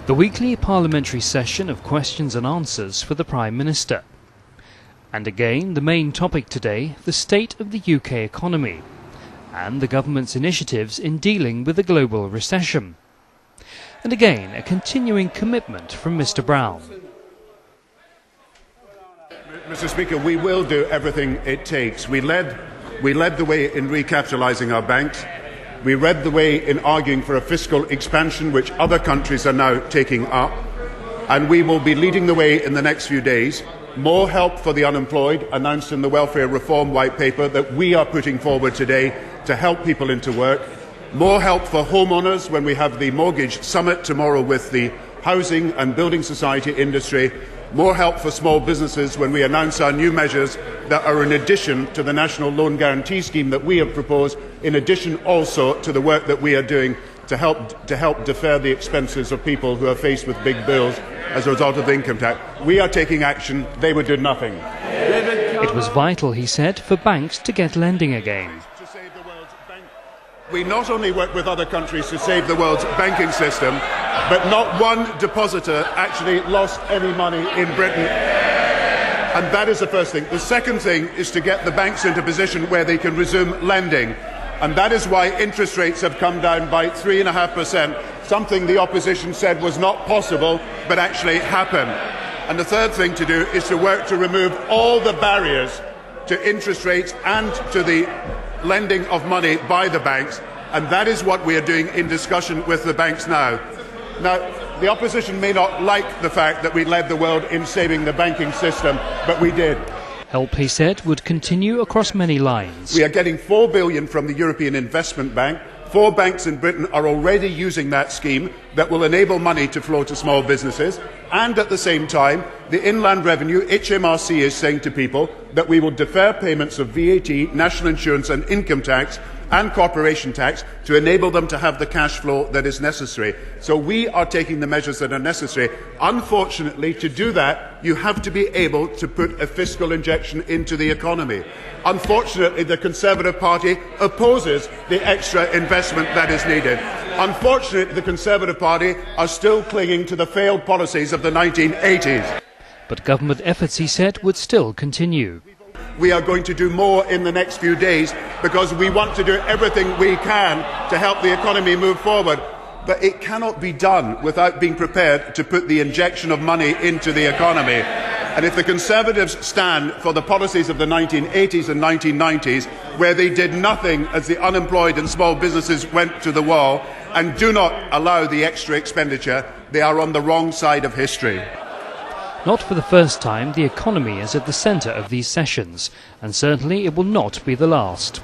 The weekly parliamentary session of questions and answers for the Prime Minister. And again, the main topic today, the state of the UK economy and the government's initiatives in dealing with the global recession. And again, a continuing commitment from Mr. Brown. Mr. Speaker, we will do everything it takes. We led the way in recapitalising our banks. We led the way in arguing for a fiscal expansion, which other countries are now taking up. And we will be leading the way in the next few days. More help for the unemployed, announced in the Welfare Reform White Paper that we are putting forward today to help people into work. More help for homeowners when we have the Mortgage Summit tomorrow with the housing and building society industry. More help for small businesses when we announce our new measures that are in addition to the National Loan Guarantee Scheme that we have proposed, in addition also to the work that we are doing to help defer the expenses of people who are faced with big bills as a result of the income tax. We are taking action. They would do nothing. It was vital, he said, for banks to get lending again. We not only work with other countries to save the world's banking system, but not one depositor actually lost any money in Britain. And that is the first thing. The second thing is to get the banks into a position where they can resume lending. And that is why interest rates have come down by 3.5%, something the opposition said was not possible, but actually happened. And the third thing to do is to work to remove all the barriers to interest rates and to the lending of money by the banks, and that is what we are doing in discussion with the banks now. Now, the opposition may not like the fact that we led the world in saving the banking system, but we did. Help, he said, would continue across many lines. We are getting £4 billion from the European Investment Bank. 4 banks in Britain are already using that scheme that will enable money to flow to small businesses. And at the same time, the Inland Revenue, HMRC, is saying to people that we will defer payments of VAT, national insurance and income tax and corporation tax to enable them to have the cash flow that is necessary. So we are taking the measures that are necessary. Unfortunately, to do that, you have to be able to put a fiscal injection into the economy. Unfortunately, the Conservative Party opposes the extra investment that is needed. Unfortunately, the Conservative Party are still clinging to the failed policies of the 1980s. But government efforts, he said, would still continue. We are going to do more in the next few days because we want to do everything we can to help the economy move forward. But it cannot be done without being prepared to put the injection of money into the economy. And if the Conservatives stand for the policies of the 1980s and 1990s, where they did nothing as the unemployed and small businesses went to the wall, and do not allow the extra expenditure, they are on the wrong side of history. Not for the first time, the economy is at the centre of these sessions, and certainly it will not be the last.